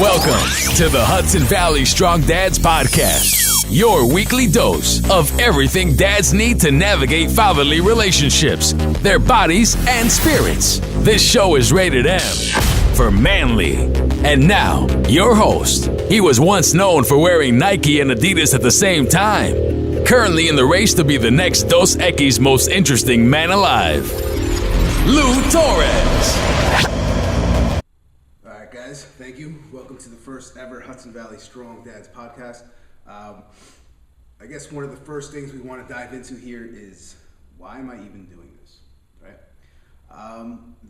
Welcome to the Hudson Valley Strong Dads Podcast, your weekly dose of everything dads need to navigate fatherly relationships, their bodies, and spirits. This show is rated M for manly. And now, your host. He was once known for wearing Nike and Adidas at the same time. Currently in the race to be the next Dos Equis most interesting man alive, Lou Torres. All right, guys, thank you. Welcome to the first ever Hudson Valley Strong Dads Podcast. I guess one of the first things we want to dive into here is, why am I even doing this, right?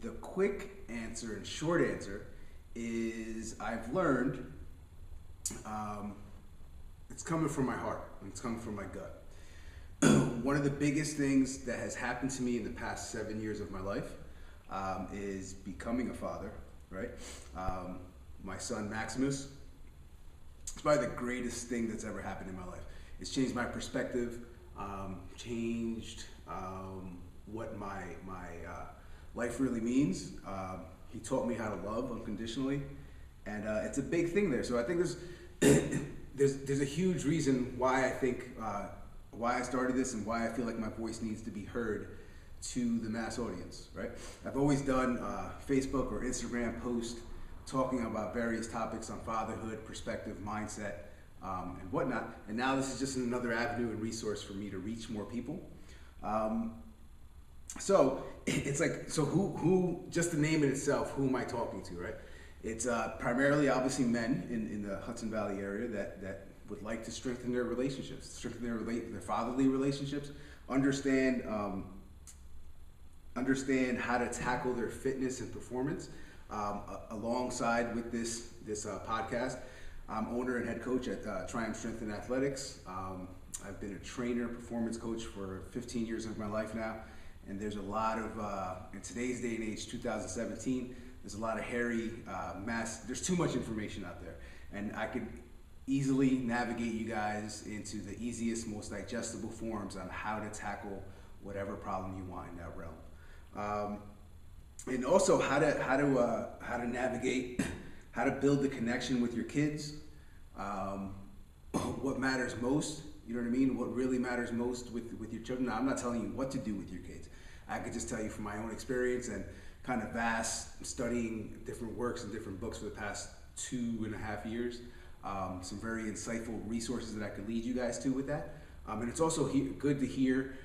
The quick answer and short answer is I've learned it's coming from my heart and it's coming from my gut. One of the biggest things that has happened to me in the past 7 years of my life is becoming a father, right? My son Maximus, it's probably the greatest thing that's ever happened in my life. It's changed my perspective, changed what my life really means. He taught me how to love unconditionally, and it's a big thing there. So I think there's a huge reason why I think why I started this and why I feel like my voice needs to be heard to the mass audience, right? I've always done Facebook or Instagram posts talking about various topics on fatherhood, perspective, mindset, and whatnot. And now this is just another avenue and resource for me to reach more people. So it's like, so who, just the name in itself, who am I talking to, right? It's primarily obviously men in the Hudson Valley area that would like to strengthen their relationships, strengthen their fatherly relationships, understand how to tackle their fitness and performance. Alongside with this podcast, I'm owner and head coach at Triumph Strength and Athletics. I've been a trainer, performance coach for 15 years of my life now. And there's a lot of, in today's day and age, 2017, there's a lot of hairy there's too much information out there. And I could easily navigate you guys into the easiest, most digestible forms on how to tackle whatever problem you want in that realm. And also how to navigate, how to build the connection with your kids, what matters most, you know what I mean? What really matters most with your children. Now, I'm not telling you what to do with your kids. I could just tell you from my own experience and kind of vast studying different works and different books for the past 2.5 years. Some very insightful resources that I could lead you guys to with that. And it's also good to hear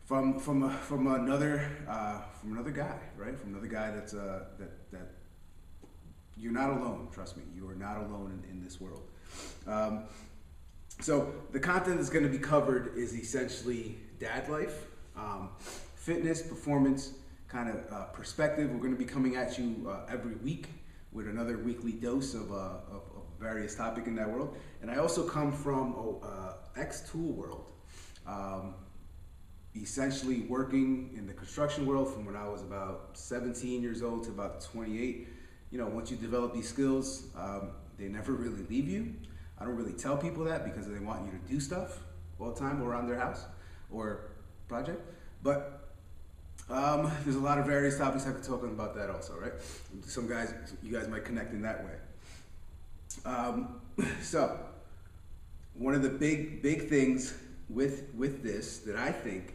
from another guy, right? From another guy that's that you're not alone. Trust me, you are not alone in this world. So the content that's going to be covered is essentially dad life, fitness, performance, kind of perspective. We're going to be coming at you every week with another weekly dose of various topic in that world. And I also come from ex-tool world. Essentially working in the construction world from when I was about 17 years old to about 28. You know, once you develop these skills, they never really leave you. I don't really tell people that because they want you to do stuff all the time around their house or project. But there's a lot of various topics I could talk about that also, right? You guys might connect in that way. So one of the big things with this that I think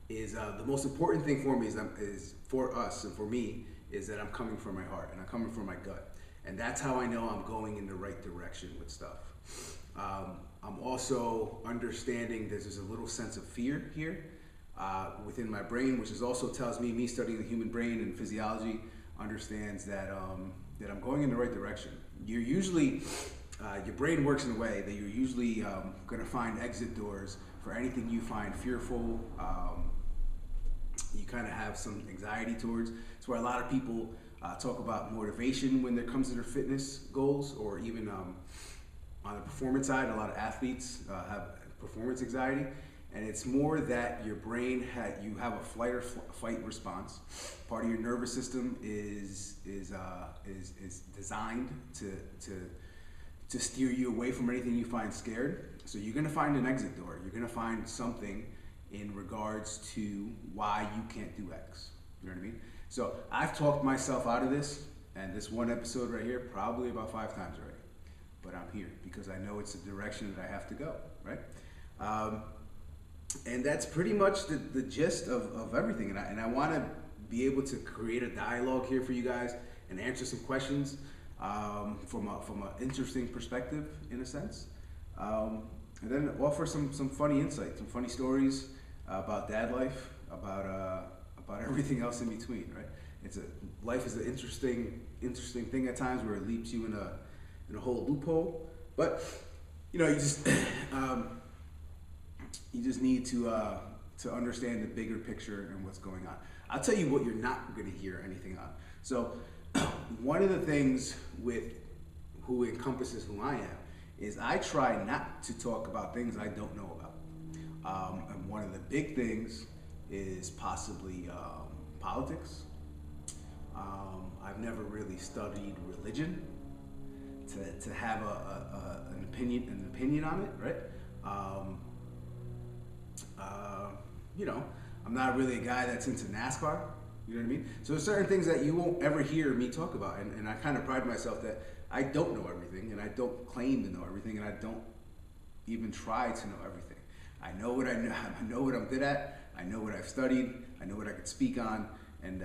is the most important thing for me is for us and for me is that I'm coming from my heart and I'm coming from my gut, and that's how I know I'm going in the right direction with stuff. I'm also understanding there's a little sense of fear here within my brain, which is also tells me studying the human brain and physiology understands that I'm going in the right direction. You're usually your brain works in a way that you're usually going to find exit doors for anything you find fearful, you kind of have some anxiety towards. It's where a lot of people talk about motivation when it comes to their fitness goals, or even on the performance side, a lot of athletes have performance anxiety. And it's more that your brain you have a flight or fight response. Part of your nervous system is designed to steer you away from anything you find scared. So you're going to find an exit door. You're going to find something in regards to why you can't do X. You know what I mean? So I've talked myself out of this, and this one episode right here, probably about 5 times already. but I'm here because I know it's the direction that I have to go, right? And that's pretty much the gist of everything. And I want to be able to create a dialogue here for you guys and answer some questions from an interesting perspective, in a sense. And then offer some funny insight, some funny stories about dad life, about everything else in between, right? Life is an interesting thing at times where it leaps you in a whole loophole. But you know, you just need to understand the bigger picture and what's going on. I'll tell you what you're not going to hear anything on. So one of the things with who encompasses who I am is I try not to talk about things I don't know about. And one of the big things is possibly politics. I've never really studied religion to have an opinion on it, right? You know, I'm not really a guy that's into NASCAR. You know what I mean? So there's certain things that you won't ever hear me talk about, and I kind of pride myself that I don't know everything, and I don't claim to know everything, and I don't even try to know everything. I know what I know. I know what I'm good at. I know what I've studied. I know what I could speak on, and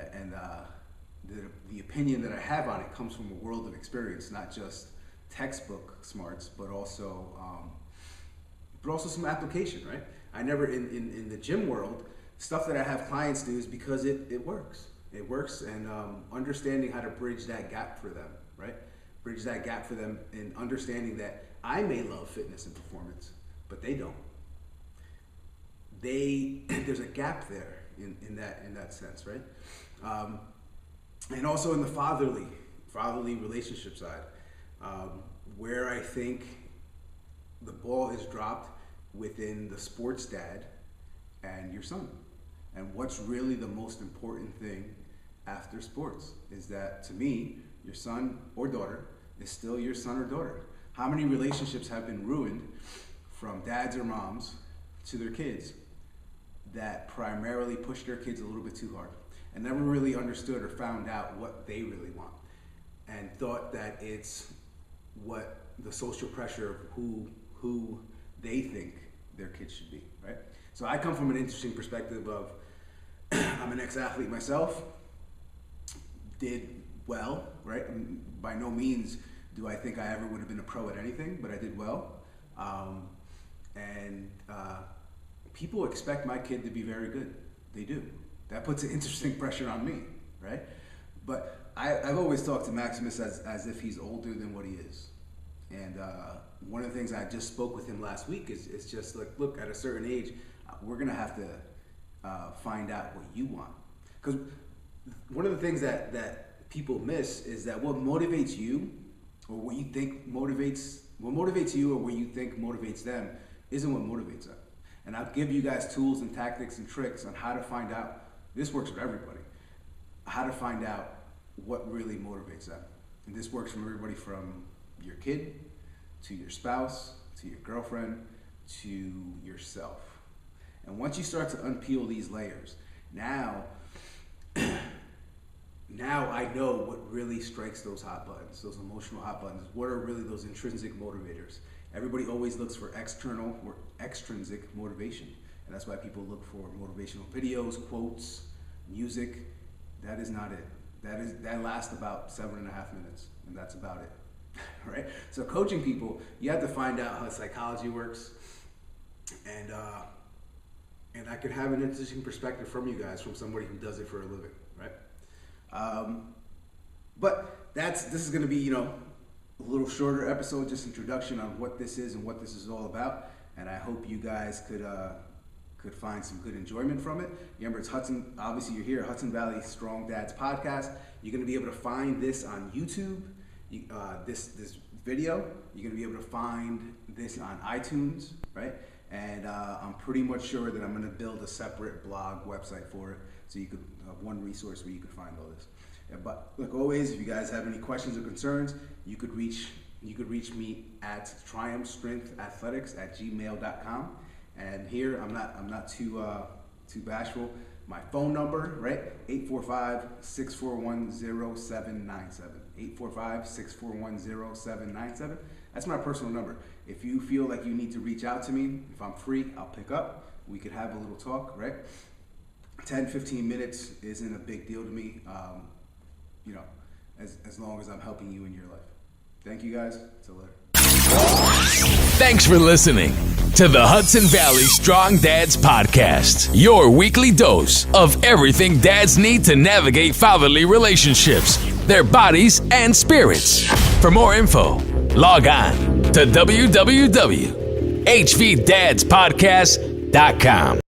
the opinion that I have on it comes from a world of experience, not just textbook smarts, but also some application, right? I never in the gym world, stuff that I have clients do is because it works. It works, and understanding how to bridge that gap for them, right? Bridge that gap for them in understanding that I may love fitness and performance, but they don't. There's a gap there in that sense, right? And also in the fatherly relationship side, where I think the ball is dropped within the sports dad and your son. And what's really the most important thing after sports is that, to me, your son or daughter is still your son or daughter. How many relationships have been ruined from dads or moms to their kids that primarily push their kids a little bit too hard and never really understood or found out what they really want, and thought that it's what the social pressure of who they think their kids should be, right? So I come from an interesting perspective of I'm an ex-athlete myself, did well, right? By no means do I think I ever would have been a pro at anything, but I did well. And people expect my kid to be very good. They do. That puts an interesting pressure on me, right? But I've always talked to Maximus as if he's older than what he is. And one of the things I just spoke with him last week is just like, look, at a certain age, we're gonna have to find out what you want. Because one of the things that people miss is that what motivates you, or what you think motivates you, or what you think motivates them, isn't what motivates them. And I'll give you guys tools and tactics and tricks on how to find out. This works for everybody. How to find out what really motivates them. And this works from everybody from your kid, to your spouse, to your girlfriend, to yourself. And once you start to unpeel these layers, now I know what really strikes those hot buttons, those emotional hot buttons. What are really those intrinsic motivators? Everybody always looks for external or extrinsic motivation. And that's why people look for motivational videos, quotes, music. That is not it. That lasts about 7.5 minutes, and that's about it, right? So coaching people, you have to find out how psychology works, and I could have an interesting perspective from you guys, from somebody who does it for a living, right? But this is going to be, a little shorter episode, just introduction on what this is and what this is all about, and I hope you guys could find some good enjoyment from it. Remember, it's Hudson. Obviously, you're here, Hudson Valley Strong Dads Podcast. You're going to be able to find this on YouTube. This video, you're going to be able to find this on iTunes, right? And I'm pretty much sure that I'm going to build a separate blog website for it, so you could have one resource where you could find all this. But like always, if you guys have any questions or concerns, you could reach me at triumphstrengthathletics@gmail.com. And here, I'm not too bashful. My phone number, right? 845-641-0797. 845-641-0797. That's my personal number. If you feel like you need to reach out to me, if I'm free, I'll pick up. We could have a little talk, right? 10, 15 minutes isn't a big deal to me, as long as I'm helping you in your life. Thank you guys. Till later. Thanks for listening to the Hudson Valley Strong Dads Podcast, your weekly dose of everything dads need to navigate fatherly relationships, their bodies, and spirits. For more info, log on to www.hvdadspodcast.com.